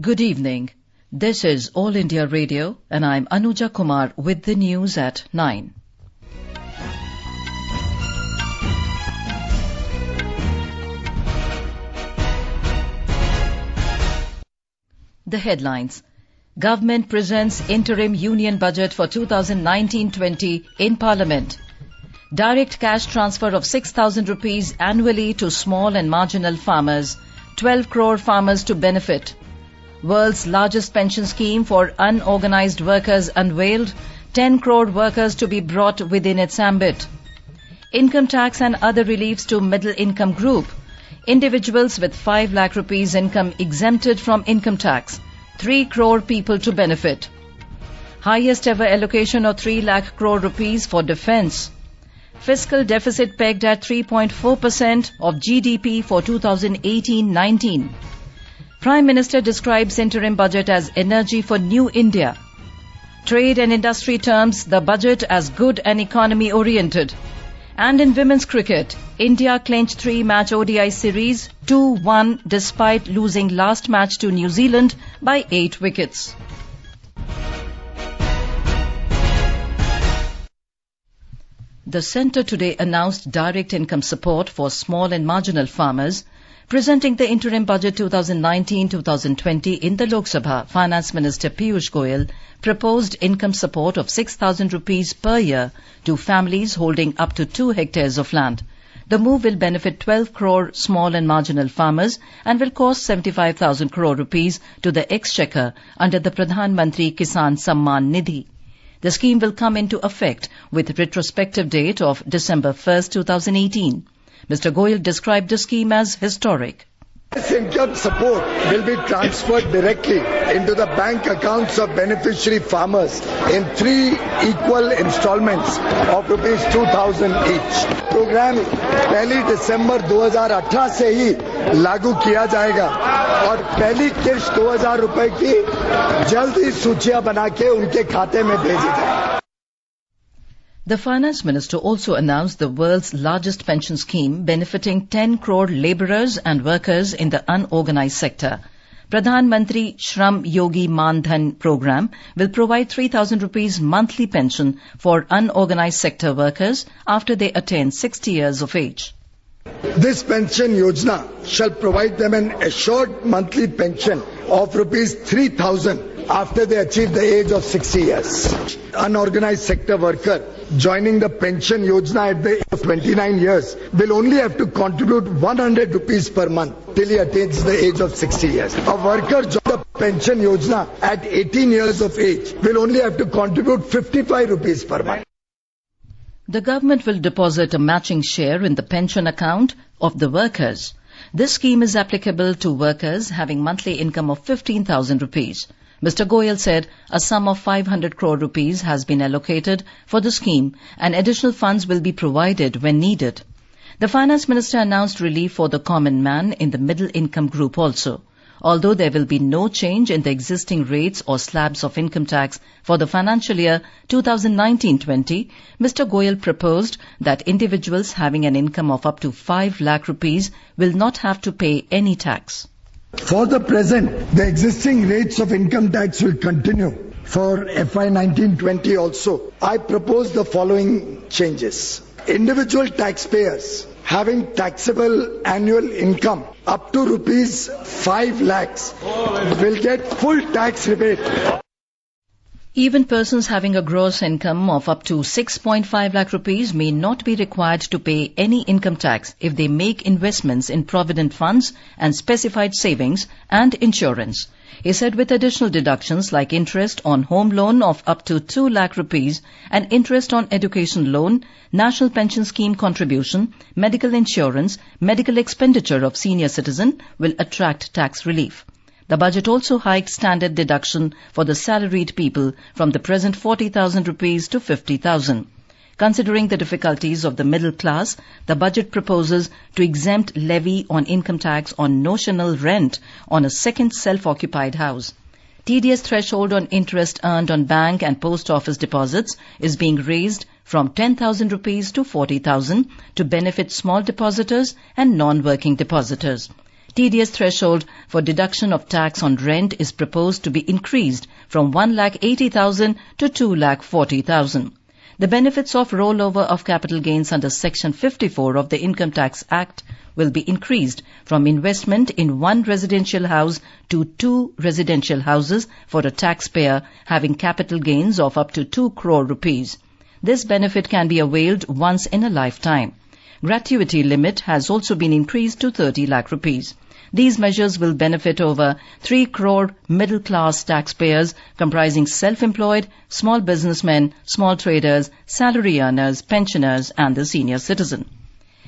Good evening. This is All India Radio and I'm Anuja Kumar with the news at 9. The headlines. Government presents interim union budget for 2019-20 in Parliament. Direct cash transfer of 6,000 rupees annually to small and marginal farmers. 12 crore farmers to benefit. World's largest pension scheme for unorganized workers unveiled. 10 crore workers to be brought within its ambit. Income tax and other reliefs to middle income group. Individuals with 5 lakh rupees income exempted from income tax. 3 crore people to benefit. Highest ever allocation of 3 lakh crore rupees for defence. Fiscal deficit pegged at 3.4% of GDP for 2018-19. Prime Minister describes interim budget as energy for new India. Trade and industry terms the budget as good and economy oriented. And in women's cricket, India clinched 3-match ODI series 2-1 despite losing last match to New Zealand by 8 wickets. The Centre today announced direct income support for small and marginal farmers. Presenting the interim budget 2019-2020 in the Lok Sabha, Finance Minister Piyush Goyal proposed income support of 6,000 rupees per year to families holding up to 2 hectares of land. The move will benefit 12 crore small and marginal farmers and will cost 75,000 crore rupees to the exchequer under the Pradhan Mantri Kisan Samman Nidhi. The scheme will come into effect with retrospective date of December 1st, 2018. Mr. Goyal described the scheme as historic. This income support will be transferred directly into the bank accounts of beneficiary farmers in 3 equal installments of rupees 2,000 each. Programme 1 दिसंबर 2018 से ही लागू किया जाएगा और पहली किश्त 2,000 रुपए की जल्द ही सूचियां बना के उनके खाते में भेजी जाएगी. The Finance Minister also announced the world's largest pension scheme benefiting 10 crore labourers and workers in the unorganized sector. Pradhan Mantri Shram Yogi Man Dhan program will provide 3,000 rupees monthly pension for unorganized sector workers after they attain 60 years of age. This pension yojana shall provide them an assured monthly pension of rupees 3,000 after they achieve the age of 60 years. Unorganized sector worker joining the pension yojana at the age of 29 years will only have to contribute 100 rupees per month till he attains the age of 60 years. A worker joining the pension yojana at 18 years of age will only have to contribute 55 rupees per month. The government will deposit a matching share in the pension account of the workers. This scheme is applicable to workers having monthly income of 15,000 rupees. Mr. Goyal said a sum of 500 crore rupees has been allocated for the scheme and additional funds will be provided when needed. The Finance Minister announced relief for the common man in the middle income group also. Although there will be no change in the existing rates or slabs of income tax for the financial year 2019-20, Mr. Goyal proposed that individuals having an income of up to 5 lakh rupees will not have to pay any tax. For the present, the existing rates of income tax will continue for FY 19-20 also. I propose the following changes. Individual taxpayers having taxable annual income up to rupees 5 lakhs will get full tax rebate. Even persons having a gross income of up to 6.5 lakh rupees may not be required to pay any income tax if they make investments in provident funds and specified savings and insurance. He said with additional deductions like interest on home loan of up to 2 lakh rupees and interest on education loan, national pension scheme contribution, medical insurance, medical expenditure of senior citizen will attract tax relief. The budget also hiked standard deduction for the salaried people from the present 40,000 rupees to 50,000. Considering the difficulties of the middle class, the budget proposes to exempt levy on income tax on notional rent on a second self-occupied house. TDS threshold on interest earned on bank and post office deposits is being raised from 10,000 rupees to 40,000 to benefit small depositors and non-working depositors. TDS threshold for deduction of tax on rent is proposed to be increased from 1,80,000 to 2,40,000. The benefits of rollover of capital gains under Section 54 of the Income Tax Act will be increased from investment in one residential house to 2 residential houses for a taxpayer having capital gains of up to 2 crore rupees. This benefit can be availed once in a lifetime. Gratuity limit has also been increased to 30 lakh rupees. These measures will benefit over 3 crore middle-class taxpayers comprising self-employed, small businessmen, small traders, salary earners, pensioners and the senior citizen.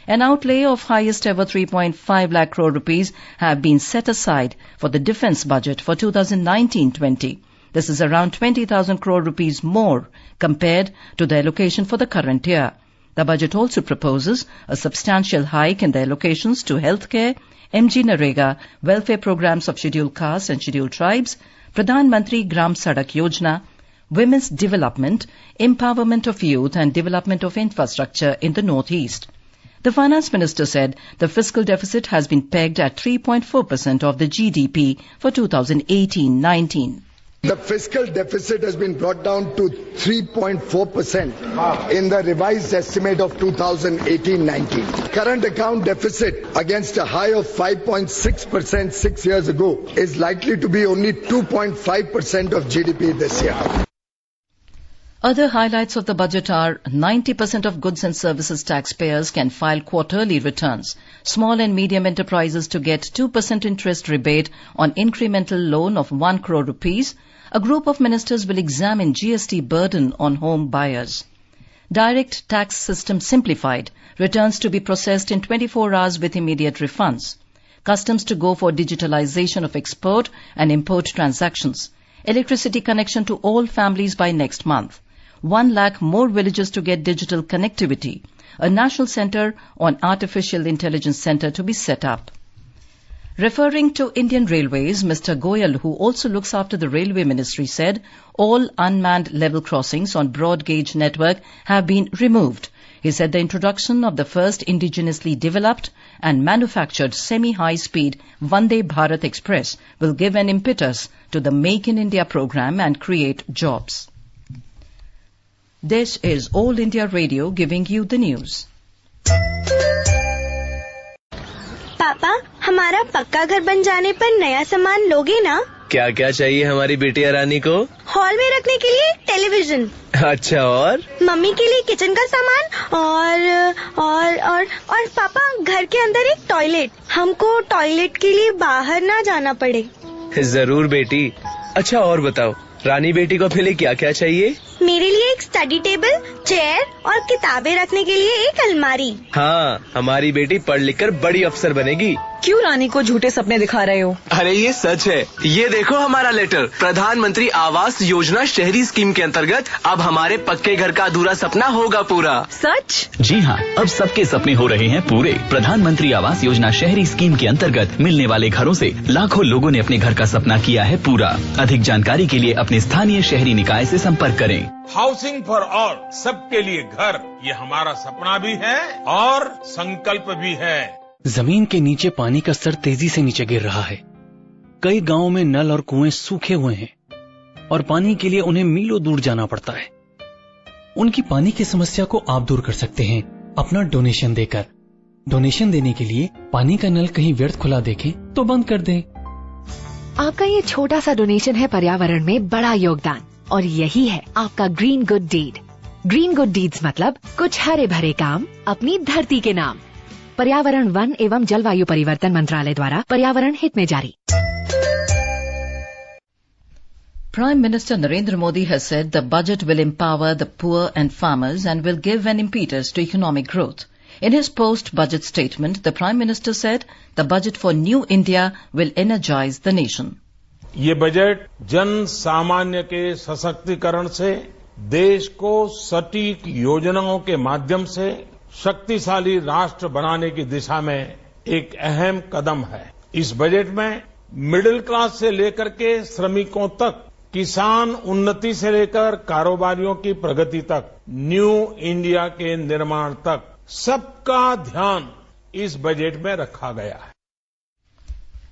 An outlay of highest ever 3.5 lakh crore rupees have been set aside for the defence budget for 2019-20. This is around 20,000 crore rupees more compared to the allocation for the current year. The budget also proposes a substantial hike in the allocations to healthcare, MG Narega, welfare programs of scheduled castes and scheduled tribes, Pradhan Mantri Gram Sadak Yojana, women's development, empowerment of youth and development of infrastructure in the Northeast. The Finance Minister said the fiscal deficit has been pegged at 3.4% of the GDP for 2018-19. The fiscal deficit has been brought down to 3.4% in the revised estimate of 2018-19. Current account deficit against a high of 5.6% 6 years ago is likely to be only 2.5% of GDP this year. Other highlights of the budget are 90% of goods and services taxpayers can file quarterly returns. Small and medium enterprises to get 2% interest rebate on incremental loan of 1 crore rupees. A group of ministers will examine GST burden on home buyers. Direct tax system simplified. Returns to be processed in 24 hours with immediate refunds. Customs to go for digitalization of export and import transactions. Electricity connection to all families by next month. 1 lakh more villages to get digital connectivity. A national center on artificial intelligence center to be set up. Referring to Indian Railways, Mr. Goyal, who also looks after the Railway Ministry, said all unmanned level crossings on broad gauge network have been removed. He said the introduction of the first indigenously developed and manufactured semi-high-speed Vande Bharat Express will give an impetus to the Make in India program and create jobs. This is All India Radio giving you the news. पापा, हमारा पक्का घर बन जाने पर नया सामान लोगे ना? क्या क्या चाहिए हमारी बेटी रानी को? हॉल में रखने के लिए टेलीविजन। अच्छा, और मम्मी के लिए किचन का सामान और पापा घर के अंदर एक टॉयलेट। हमको टॉयलेट के लिए बाहर ना जाना पड़े। जरूर बेटी। अच्छा, और बताओ, रानी बेटी को फिर क्या क्या चाहिए? मेरे लिए एक स्टडी टेबल, चेयर और किताबें रखने के लिए एक अलमारी। हाँ, हमारी बेटी पढ़ लिख कर बड़ी अफसर बनेगी। क्यों रानी को झूठे सपने दिखा रहे हो? अरे ये सच है। ये देखो हमारा लेटर। प्रधानमंत्री आवास योजना शहरी स्कीम के अंतर्गत अब हमारे पक्के घर का अधूरा सपना होगा पूरा। सच? जी हाँ, अब सबके सपने हो रहे हैं पूरे। प्रधानमंत्री आवास योजना शहरी स्कीम के अंतर्गत मिलने वाले घरों से लाखों लोगों ने अपने घर का सपना किया है पूरा। अधिक जानकारी के लिए अपने स्थानीय शहरी निकाय से संपर्क करें। हाउसिंग फॉर ऑल, सबके लिए घर, ये हमारा सपना भी है और संकल्प भी है। जमीन के नीचे पानी का स्तर तेजी से नीचे गिर रहा है। कई गांवों में नल और कुएं सूखे हुए हैं और पानी के लिए उन्हें मीलों दूर जाना पड़ता है। उनकी पानी की समस्या को आप दूर कर सकते हैं अपना डोनेशन देकर। डोनेशन देने के लिए पानी का नल कहीं व्यर्थ खुला देखें तो बंद कर दें। आपका ये छोटा सा डोनेशन है पर्यावरण में बड़ा योगदान, और यही है आपका green good deed. Green good deeds मतलब कुछ हरे भरे काम अपनी धरती के नाम। पर्यावरण, वन एवं जलवायु परिवर्तन मंत्रालय द्वारा पर्यावरण हित में जारी। Prime Minister Narendra Modi has said the budget will empower the poor and farmers and will give an impetus to economic growth. In his post-budget statement, the Prime Minister said the budget for New India will energize the nation. ये budget जन सामान्य के सशक्तिकरण से देश को सटीक योजनाओं के माध्यम से शक्तिशाली राष्ट्र बनाने की दिशा में एक अहम कदम है। इस बजट में मिडिल क्लास से लेकर के श्रमिकों तक, किसान उन्नति से लेकर कारोबारियों की प्रगति तक, न्यू इंडिया के निर्माण तक सबका ध्यान इस बजट में रखा गया है।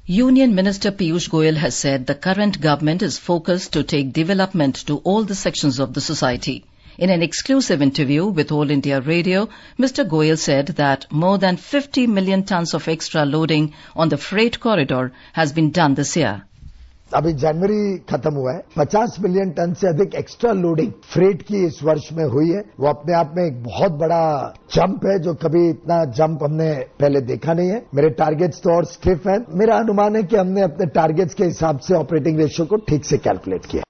Union Minister Piyush Goyal has said the current government is focused to take development to all the sections of the society. In an exclusive interview with All India Radio, Mr. Goyal said that more than 50 million tons of extra loading on the freight corridor has been done this year. अभी जनवरी खत्म हुआ है, 50 million ton से अधिक extra loading freight की इस वर्ष में हुई है। वो अपने आप में एक बहुत बड़ा जंप है, जो कभी इतना जंप हमने पहले देखा नहीं है। मेरे टारगेट्स तो और स्टिफ हैं। मेरा अनुमान है कि हमने अपने टारगेट्स के हिसाब से ऑपरेटिंग रेशियो को ठीक से कैलकुलेट किया।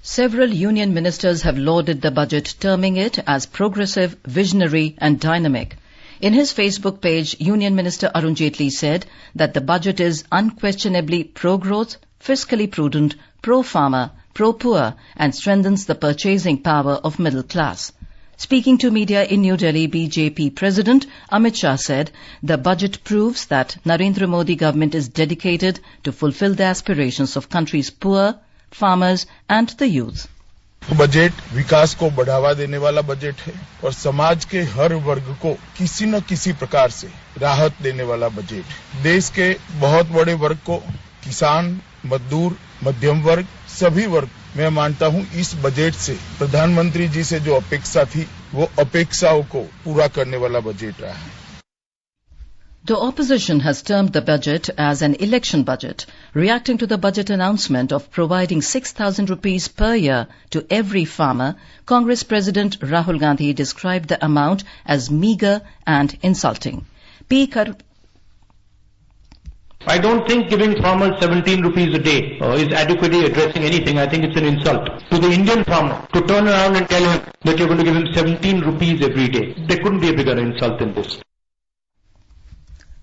Several union ministers have lauded the budget, terming it as progressive, visionary and dynamic. In his Facebook page, Union Minister Arun Jaitley said that the budget is unquestionably pro-growth, fiscally prudent, pro-farmer, pro-poor and strengthens the purchasing power of middle class. Speaking to media in New Delhi, BJP President Amit Shah said the budget proves that Narendra Modi government is dedicated to fulfill the aspirations of country's poor, farmers and the youth. Budget विकास को बढ़ावा देने वाला budget है और समाज के हर वर्ग को किसी न किसी प्रकार से राहत देने वाला बजट। देश के बहुत बड़े वर्ग को, किसान, मजदूर, मध्यम वर्ग, सभी वर्ग, मैं मानता हूं इस बजट से प्रधानमंत्री जी से जो अपेक्षा थी वो अपेक्षाओं को पूरा करने वाला बजट रहा है। The opposition has termed the budget as an election budget, reacting to the budget announcement of providing 6,000 rupees per year to every farmer. Congress President Rahul Gandhi described the amount as meagre and insulting. I don't think giving farmers 17 rupees a day is adequately addressing anything. I think it's an insult to the Indian farmer to turn around and tell him that you're going to give him 17 rupees every day. There couldn't be a bigger insult than this.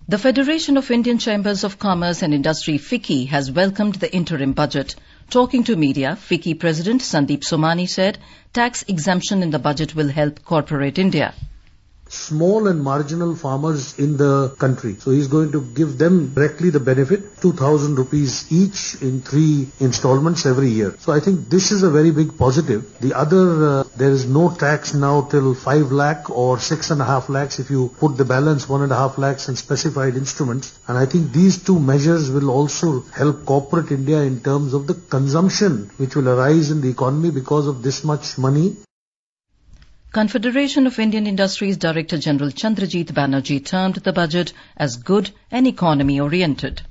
The Federation of Indian Chambers of Commerce and Industry, FICCI, has welcomed the interim budget. Talking to media, FICCI President Sandeep Somani said tax exemption in the budget will help corporate India. Small and marginal farmers in the country. So he's going to give them directly the benefit, 2,000 rupees each in 3 installments every year. So I think this is a very big positive. The other, there is no tax now till 5 lakh or 6.5 lakhs if you put the balance 1.5 lakhs in specified instruments. And I think these two measures will also help corporate India in terms of the consumption which will arise in the economy because of this much money. Confederation of Indian Industries Director General Chandrajit Banerjee termed the budget as good and economy-oriented.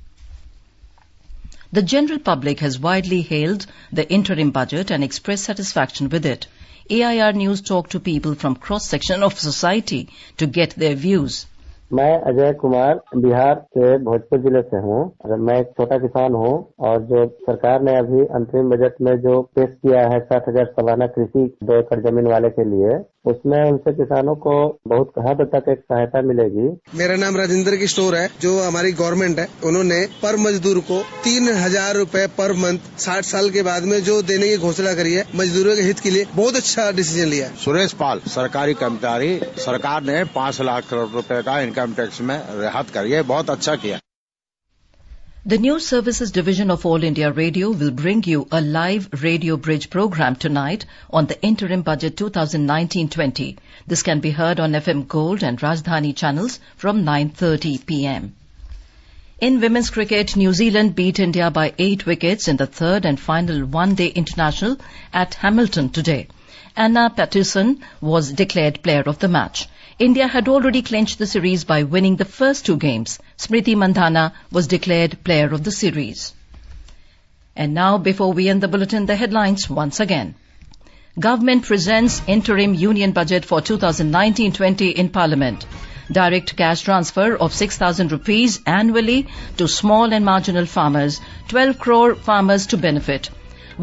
The general public has widely hailed the interim budget and expressed satisfaction with it. AIR News talked to people from cross-section of society to get their views. मैं अजय कुमार बिहार के भोजपुर जिले से हूँ। मैं एक छोटा किसान हूँ और जो सरकार ने अभी अंतरिम बजट में जो पेश किया है 60,000 सालाना कृषि 2 एकड़ जमीन वाले के लिए, उसमें उनसे किसानों को बहुत हद तक एक सहायता मिलेगी। मेरा नाम राजेंद्र किशोर है। जो हमारी गवर्नमेंट है उन्होंने पर मजदूर को 3,000 रुपए पर मंथ 60 साल के बाद में जो देने की घोषणा करी है, मजदूरों के हित के लिए बहुत अच्छा डिसीजन लिया है। सुरेश पाल, सरकारी कर्मचारी, सरकार ने 5 लाख करोड़ रुपए का इनकम टैक्स में राहत करी है, बहुत अच्छा किया। The News Services Division of All India Radio will bring you a live Radio Bridge program tonight on the Interim Budget 2019-20. This can be heard on FM Gold and Rajdhani channels from 9:30 p.m. In women's cricket, New Zealand beat India by 8 wickets in the third and final one-day international at Hamilton today. Anna Patterson was declared player of the match. India had already clinched the series by winning the first 2 games. Smriti Mandhana was declared player of the series. And now, before we end the bulletin, the headlines once again. Government presents interim union budget for 2019-20 in Parliament. Direct cash transfer of 6,000 rupees annually to small and marginal farmers, 12 crore farmers to benefit.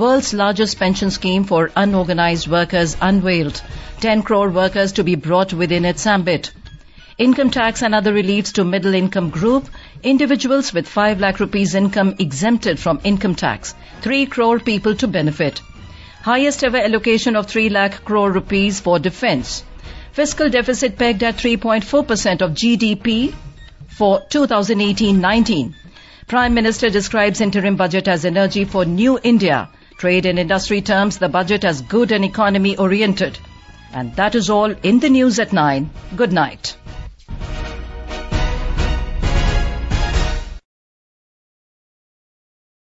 World's largest pension scheme for unorganized workers unveiled. 10 crore workers to be brought within its ambit. Income tax and other reliefs to middle income group. Individuals with 5 lakh rupees income exempted from income tax. 3 crore people to benefit. Highest ever allocation of 3 lakh crore rupees for defence. Fiscal deficit pegged at 3.4% of GDP for 2018-19. Prime Minister describes interim budget as energy for new India. Trade and industry terms the budget as good and economy oriented. And that is all in the news at 9. Good night.